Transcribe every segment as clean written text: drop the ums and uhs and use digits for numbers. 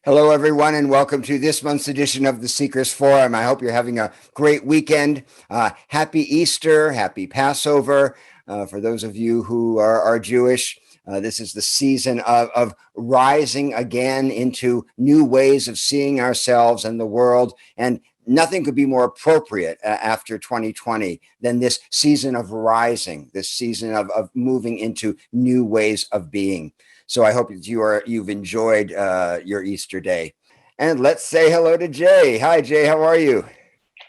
Hello, everyone, and welcome to this month's edition of the Seekers Forum. I hope you're having a great weekend. Happy Easter, happy Passover. For those of you who are Jewish, this is the season of rising again into new ways of seeing ourselves and the world. And nothing could be more appropriate after 2020 than this season of rising, this season of moving into new ways of being. So I hope you've enjoyed your Easter day. And let's say hello to Jay. Hi, Jay. How are you?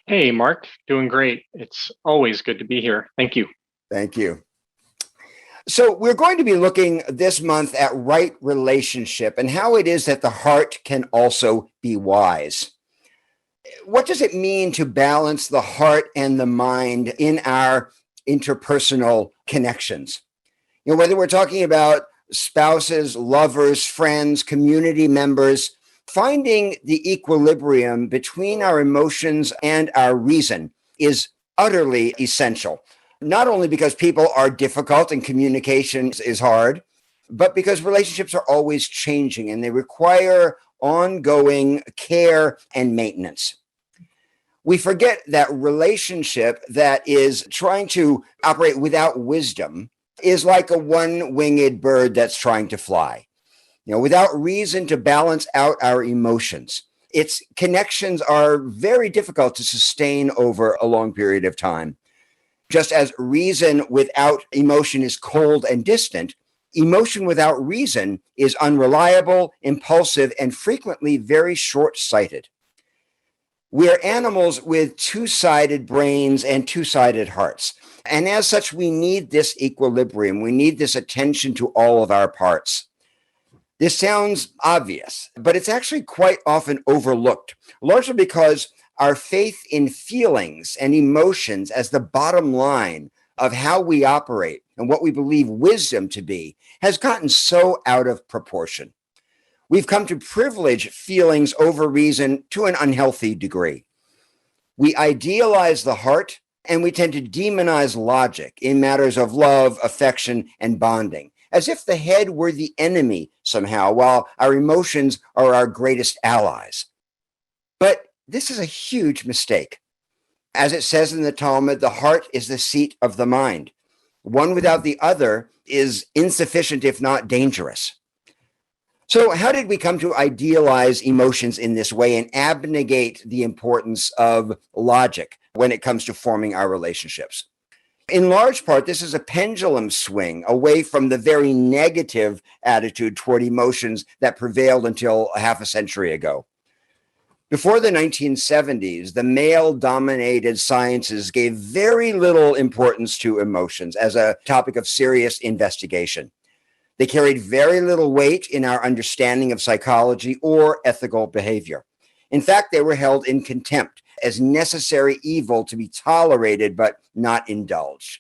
Hey, Mark. Doing great. It's always good to be here. Thank you. Thank you. So we're going to be looking this month at right relationship and how it is that the heart can also be wise. What does it mean to balance the heart and the mind in our interpersonal connections? Whether we're talking about spouses, lovers, friends, community members, finding the equilibrium between our emotions and our reason is utterly essential. Not only because people are difficult and communication is hard, but because relationships are always changing and they require ongoing care and maintenance. We forget that relationship that is trying to operate without wisdom is like a one-winged bird that's trying to fly, without reason to balance out our emotions. Its connections are very difficult to sustain over a long period of time. Just as reason without emotion is cold and distant, emotion without reason is unreliable, impulsive, and frequently very short-sighted. We are animals with two-sided brains and two-sided hearts. And as such, we need this equilibrium. We need this attention to all of our parts. This sounds obvious, but it's actually quite often overlooked, largely because our faith in feelings and emotions as the bottom line of how we operate and what we believe wisdom to be has gotten so out of proportion. We've come to privilege feelings over reason to an unhealthy degree. We idealize the heart and we tend to demonize logic in matters of love, affection, and bonding, as if the head were the enemy somehow, while our emotions are our greatest allies. But this is a huge mistake. As it says in the Talmud, the heart is the seat of the mind. One without the other is insufficient, if not dangerous. So how did we come to idealize emotions in this way and abnegate the importance of logic when it comes to forming our relationships? In large part, this is a pendulum swing away from the very negative attitude toward emotions that prevailed until half a century ago. Before the 1970s, the male-dominated sciences gave very little importance to emotions as a topic of serious investigation. They carried very little weight in our understanding of psychology or ethical behavior. In fact, they were held in contempt as necessary evil to be tolerated but not indulged.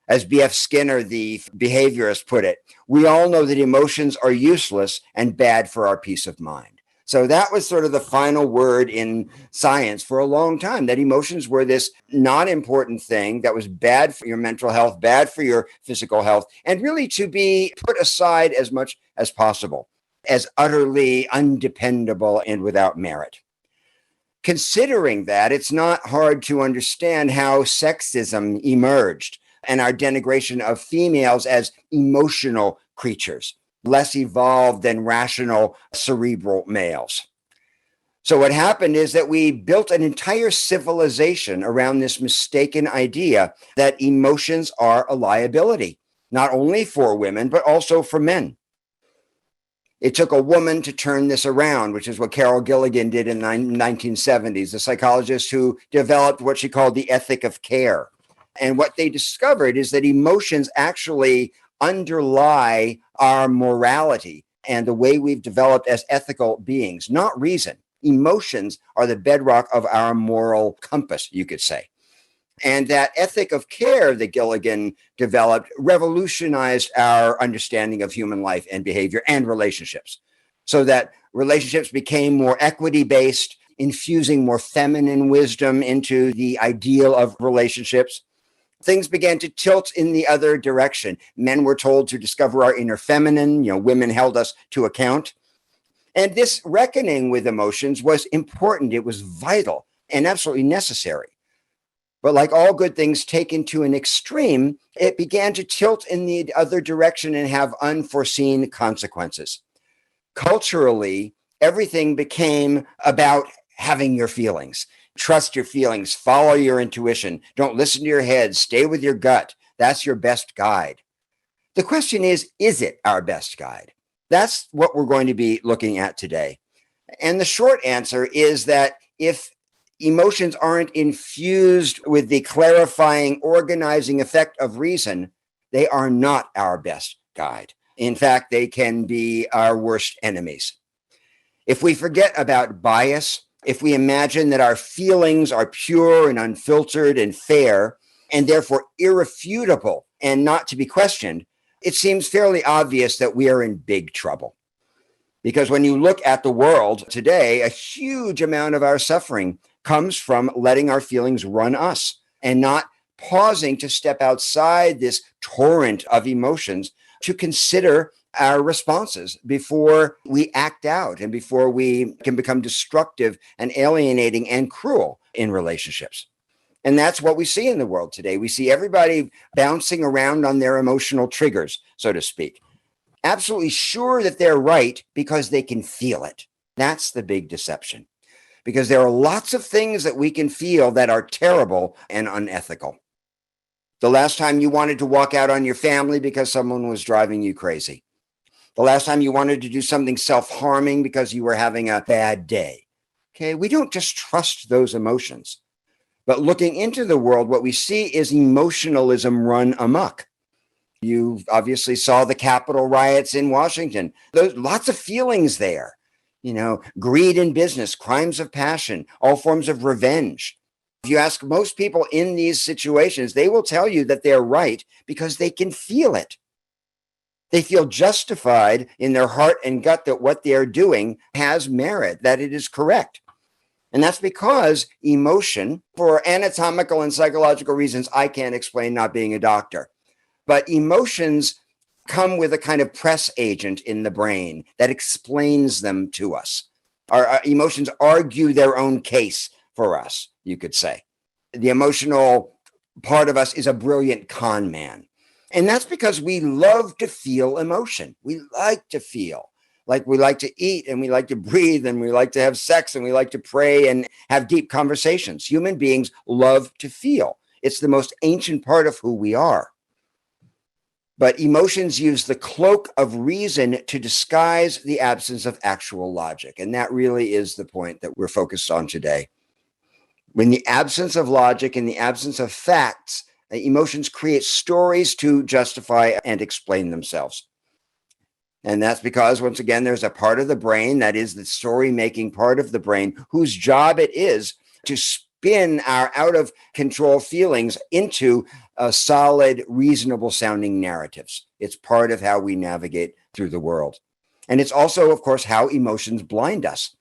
As B.F. Skinner, the behaviorist, put it, we all know that emotions are useless and bad for our peace of mind. So that was sort of the final word in science for a long time, that emotions were this not important thing that was bad for your mental health, bad for your physical health, and really to be put aside as much as possible, as utterly undependable and without merit. Considering that, it's not hard to understand how sexism emerged and our denigration of females as emotional creatures, less evolved than rational cerebral males. So what happened is that we built an entire civilization around this mistaken idea that emotions are a liability, not only for women, but also for men. It took a woman to turn this around, which is what Carol Gilligan did in the 1970s, the psychologist who developed what she called the ethic of care. And what they discovered is that emotions actually underlie our morality and the way we've developed as ethical beings, not reason. Emotions are the bedrock of our moral compass, you could say. And that ethic of care that Gilligan developed revolutionized our understanding of human life and behavior and relationships, so that relationships became more equity-based, infusing more feminine wisdom into the ideal of relationships. Things began to tilt in the other direction. Men were told to discover our inner feminine, women held us to account. And this reckoning with emotions was important. It was vital and absolutely necessary. But like all good things taken to an extreme, it began to tilt in the other direction and have unforeseen consequences. Culturally, everything became about having your feelings. Trust your feelings, follow your intuition, don't listen to your head, stay with your gut. That's your best guide. The question is it our best guide? That's what we're going to be looking at today. And the short answer is that if emotions aren't infused with the clarifying, organizing effect of reason, they are not our best guide. In fact, they can be our worst enemies. If we forget about bias, if we imagine that our feelings are pure and unfiltered and fair, and therefore irrefutable and not to be questioned, it seems fairly obvious that we are in big trouble. Because when you look at the world today, a huge amount of our suffering comes from letting our feelings run us and not pausing to step outside this torrent of emotions to consider our responses before we act out and before we can become destructive and alienating and cruel in relationships. And that's what we see in the world today. We see everybody bouncing around on their emotional triggers, so to speak, absolutely sure that they're right because they can feel it. That's the big deception, because there are lots of things that we can feel that are terrible and unethical. The last time you wanted to walk out on your family because someone was driving you crazy. The last time you wanted to do something self-harming because you were having a bad day. Okay, we don't just trust those emotions. But looking into the world, what we see is emotionalism run amok. You obviously saw the Capitol riots in Washington. There's lots of feelings there. Greed in business, crimes of passion, all forms of revenge. If you ask most people in these situations, they will tell you that they're right because they can feel it. They feel justified in their heart and gut that what they're doing has merit, that it is correct. And that's because emotion, for anatomical and psychological reasons I can't explain, not being a doctor, but emotions come with a kind of press agent in the brain that explains them to us. Our emotions argue their own case for us, you could say. The emotional part of us is a brilliant con man. And that's because we love to feel emotion. We like to feel like we like to eat and we like to breathe and we like to have sex and we like to pray and have deep conversations. Human beings love to feel. It's the most ancient part of who we are. But emotions use the cloak of reason to disguise the absence of actual logic. And that really is the point that we're focused on today. When the absence of logic and the absence of facts, emotions create stories to justify and explain themselves. And that's because, once again, there's a part of the brain that is the story-making part of the brain whose job it is to spin our out-of-control feelings into solid, reasonable-sounding narratives. It's part of how we navigate through the world. And it's also, of course, how emotions blind us.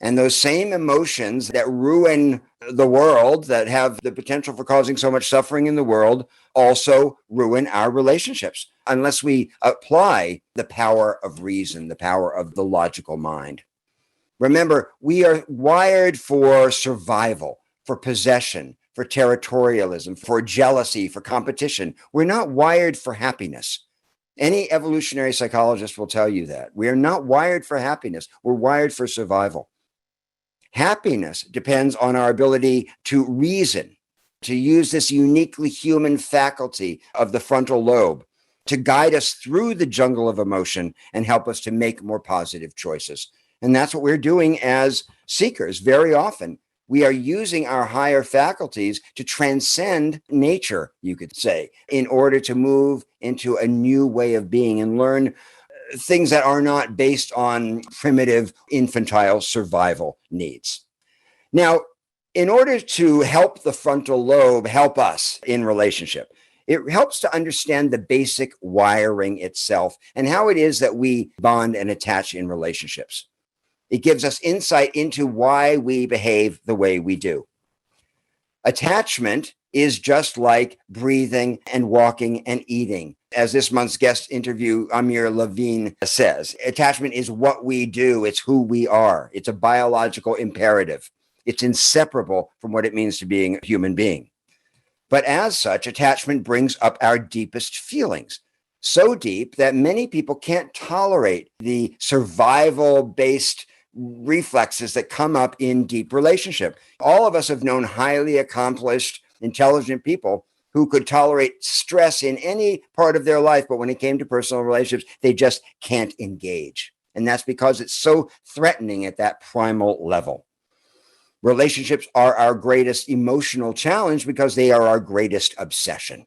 And those same emotions that ruin the world, that have the potential for causing so much suffering in the world, also ruin our relationships unless we apply the power of reason, the power of the logical mind. Remember, we are wired for survival, for possession, for territorialism, for jealousy, for competition. We're not wired for happiness. Any evolutionary psychologist will tell you that. We are not wired for happiness. We're wired for survival. Happiness depends on our ability to reason, to use this uniquely human faculty of the frontal lobe to guide us through the jungle of emotion and help us to make more positive choices. And that's what we're doing as seekers. Very often, we are using our higher faculties to transcend nature, you could say, in order to move into a new way of being and learn things that are not based on primitive infantile survival needs. Now, in order to help the frontal lobe help us in relationship, it helps to understand the basic wiring itself and how it is that we bond and attach in relationships. It gives us insight into why we behave the way we do. Attachment is just like breathing and walking and eating. As this month's guest interview, Amir Levine, says, attachment is what we do. It's who we are. It's a biological imperative. It's inseparable from what it means to being a human being. But as such, attachment brings up our deepest feelings, so deep that many people can't tolerate the survival-based reflexes that come up in deep relationship. All of us have known highly accomplished, intelligent people who could tolerate stress in any part of their life, but when it came to personal relationships, they just can't engage. And that's because it's so threatening at that primal level. Relationships are our greatest emotional challenge because they are our greatest obsession.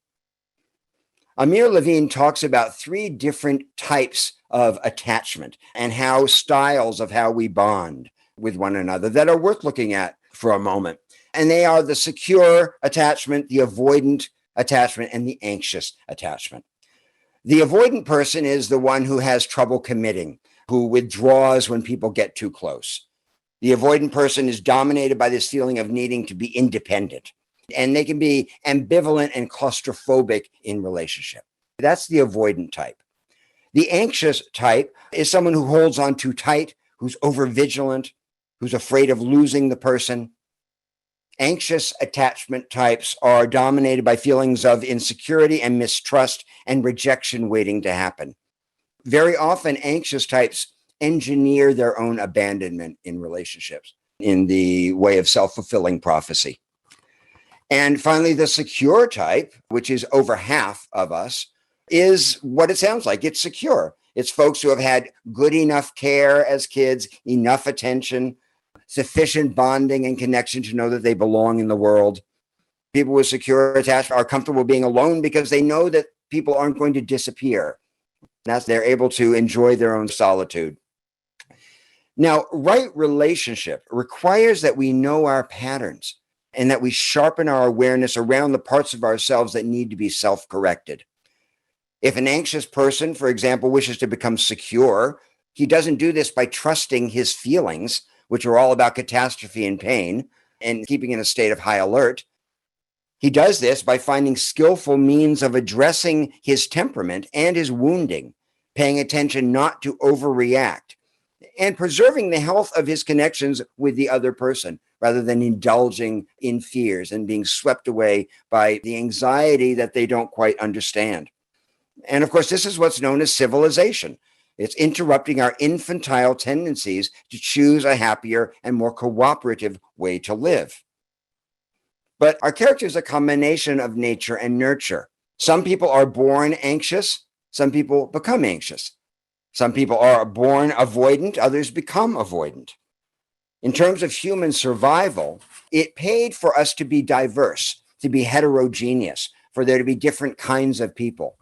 Amir Levine talks about 3 different types of attachment and how styles of how we bond with one another that are worth looking at for a moment. And they are the secure attachment, the avoidant attachment, and the anxious attachment. The avoidant person is the one who has trouble committing, who withdraws when people get too close. The avoidant person is dominated by this feeling of needing to be independent, and they can be ambivalent and claustrophobic in relationship. That's the avoidant type. The anxious type is someone who holds on too tight, who's overvigilant, who's afraid of losing the person. Anxious attachment types are dominated by feelings of insecurity and mistrust and rejection waiting to happen. Very often, anxious types engineer their own abandonment in relationships in the way of self-fulfilling prophecy. And finally, the secure type, which is over half of us, is what it sounds like. It's secure. It's folks who have had good enough care as kids, enough attention, sufficient bonding and connection to know that they belong in the world. People with secure attachment are comfortable being alone because they know that people aren't going to disappear. That's they're able to enjoy their own solitude. Now, right relationship requires that we know our patterns and that we sharpen our awareness around the parts of ourselves that need to be self-corrected. If an anxious person, for example, wishes to become secure, he doesn't do this by trusting his feelings, which are all about catastrophe and pain, and keeping in a state of high alert. He does this by finding skillful means of addressing his temperament and his wounding, paying attention not to overreact, and preserving the health of his connections with the other person, rather than indulging in fears and being swept away by the anxiety that they don't quite understand. And of course, this is what's known as civilization. It's interrupting our infantile tendencies to choose a happier and more cooperative way to live. But our character is a combination of nature and nurture. Some people are born anxious. Some people become anxious. Some people are born avoidant. Others become avoidant. In terms of human survival, it paid for us to be diverse, to be heterogeneous, for there to be different kinds of people.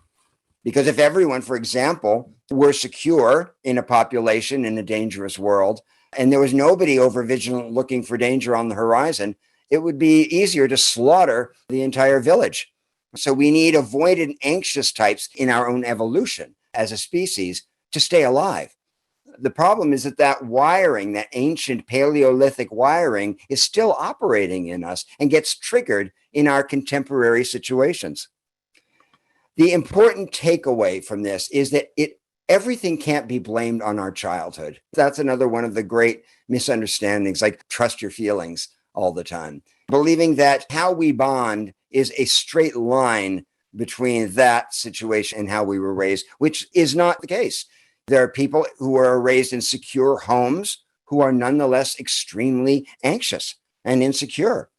Because if everyone, for example, were secure in a population in a dangerous world, and there was nobody overvigilant looking for danger on the horizon, it would be easier to slaughter the entire village. So we need avoidant anxious types in our own evolution as a species to stay alive. The problem is that wiring, that ancient Paleolithic wiring, is still operating in us and gets triggered in our contemporary situations. The important takeaway from this is that everything can't be blamed on our childhood. That's another one of the great misunderstandings, like trust your feelings all the time. Believing that how we bond is a straight line between that situation and how we were raised, which is not the case. There are people who are raised in secure homes who are nonetheless extremely anxious and insecure.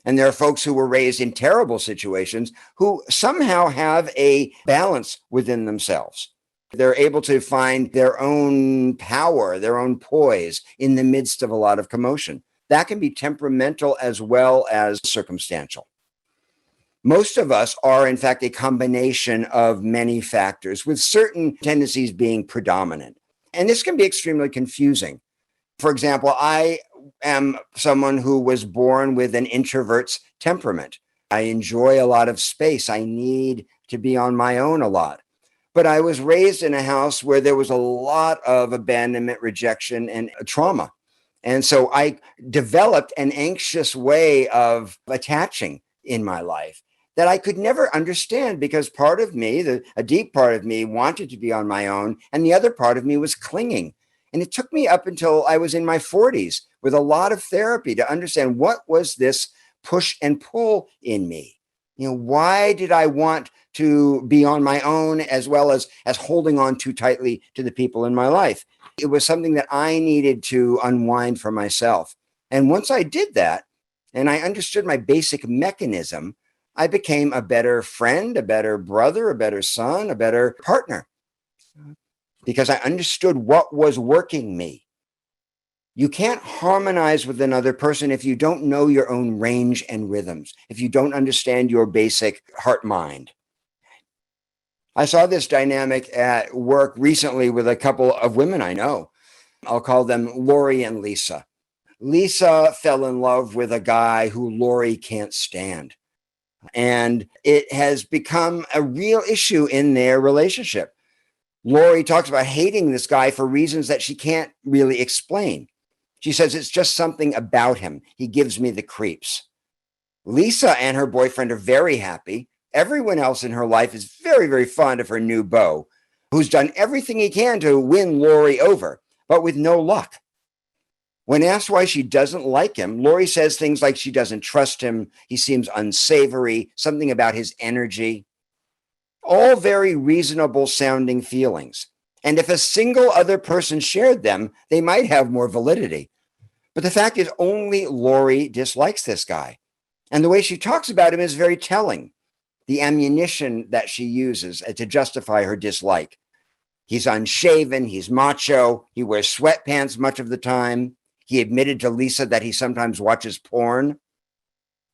And there are folks who were raised in terrible situations who somehow have a balance within themselves. They're able to find their own power, their own poise in the midst of a lot of commotion. That can be temperamental as well as circumstantial. Most of us are, in fact, a combination of many factors, with certain tendencies being predominant. And this can be extremely confusing. For example, I am someone who was born with an introvert's temperament. I enjoy a lot of space. I need to be on my own a lot. But I was raised in a house where there was a lot of abandonment, rejection, and trauma. And so I developed an anxious way of attaching in my life. that I could never understand because part of me, a deep part of me, wanted to be on my own, and the other part of me was clinging. And it took me up until I was in my 40s with a lot of therapy to understand what was this push and pull in me. Why did I want to be on my own as well as holding on too tightly to the people in my life? It was something that I needed to unwind for myself. And once I did that, and I understood my basic mechanism, I became a better friend, a better brother, a better son, a better partner, because I understood what was working me. You can't harmonize with another person if you don't know your own range and rhythms, if you don't understand your basic heart mind. I saw this dynamic at work recently with a couple of women I know. I'll call them Lori and Lisa. Lisa fell in love with a guy who Lori can't stand. And it has become a real issue in their relationship. Lori talks about hating this guy for reasons that she can't really explain. She says, it's just something about him. He gives me the creeps. Lisa and her boyfriend are very happy. Everyone else in her life is very, very fond of her new beau, who's done everything he can to win Lori over, but with no luck. When asked why she doesn't like him, Lori says things like she doesn't trust him, he seems unsavory, something about his energy. All very reasonable sounding feelings. And if a single other person shared them, they might have more validity. But the fact is, only Lori dislikes this guy. And the way she talks about him is very telling. The ammunition that she uses to justify her dislike. He's unshaven, he's macho, he wears sweatpants much of the time. He admitted to Lisa that he sometimes watches porn.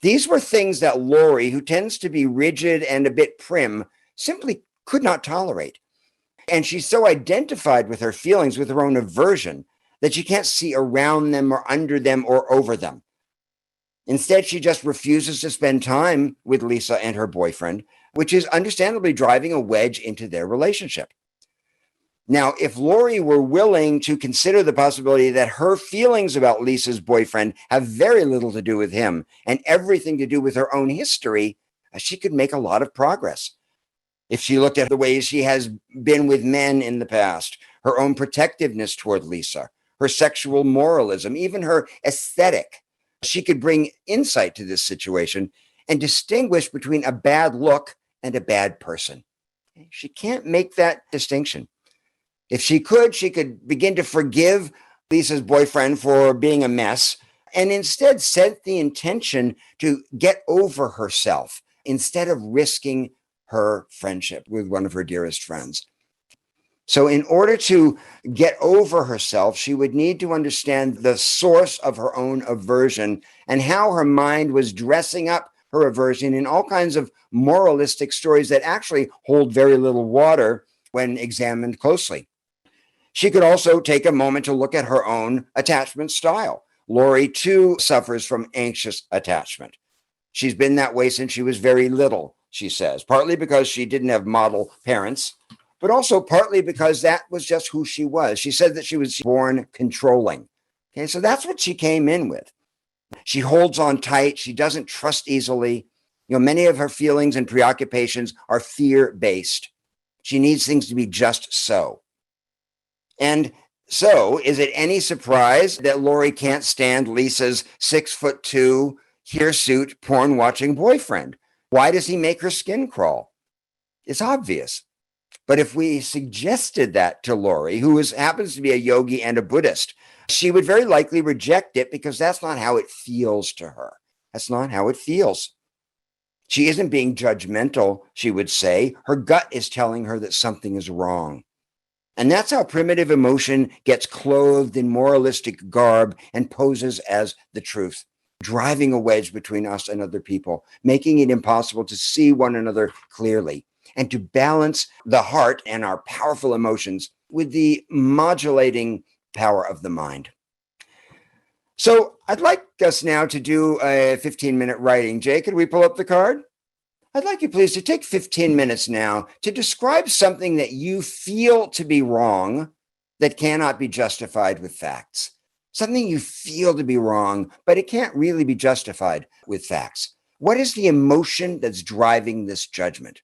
These were things that Lori, who tends to be rigid and a bit prim, simply could not tolerate. And she's so identified with her feelings, with her own aversion, that she can't see around them or under them or over them. Instead, she just refuses to spend time with Lisa and her boyfriend, which is understandably driving a wedge into their relationship. Now, if Lori were willing to consider the possibility that her feelings about Lisa's boyfriend have very little to do with him and everything to do with her own history, she could make a lot of progress. If she looked at the ways she has been with men in the past, her own protectiveness toward Lisa, her sexual moralism, even her aesthetic, she could bring insight to this situation and distinguish between a bad look and a bad person. She can't make that distinction. If she could begin to forgive Lisa's boyfriend for being a mess and instead set the intention to get over herself instead of risking her friendship with one of her dearest friends. So in order to get over herself, she would need to understand the source of her own aversion and how her mind was dressing up her aversion in all kinds of moralistic stories that actually hold very little water when examined closely. She could also take a moment to look at her own attachment style. Lori, too, suffers from anxious attachment. She's been that way since she was very little, she says, partly because she didn't have model parents, but also partly because that was just who she was. She said that she was born controlling. Okay, so that's what she came in with. She holds on tight. She doesn't trust easily. Many of her feelings and preoccupations are fear-based. She needs things to be just so. And so, is it any surprise that Lori can't stand Lisa's 6'2" hirsute porn-watching boyfriend? Why does he make her skin crawl? It's obvious. But if we suggested that to Lori, who happens to be a yogi and a Buddhist, she would very likely reject it because that's not how it feels to her. That's not how it feels. She isn't being judgmental, she would say. Her gut is telling her that something is wrong. And that's how primitive emotion gets clothed in moralistic garb and poses as the truth, driving a wedge between us and other people, making it impossible to see one another clearly and to balance the heart and our powerful emotions with the modulating power of the mind. So I'd like us now to do a 15-minute writing. Jay, could we pull up the card? I'd like you, please, to take 15 minutes now to describe something that you feel to be wrong that cannot be justified with facts. Something you feel to be wrong, but it can't really be justified with facts. What is the emotion that's driving this judgment?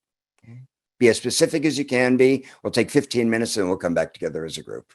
Be as specific as you can be. We'll take 15 minutes and we'll come back together as a group.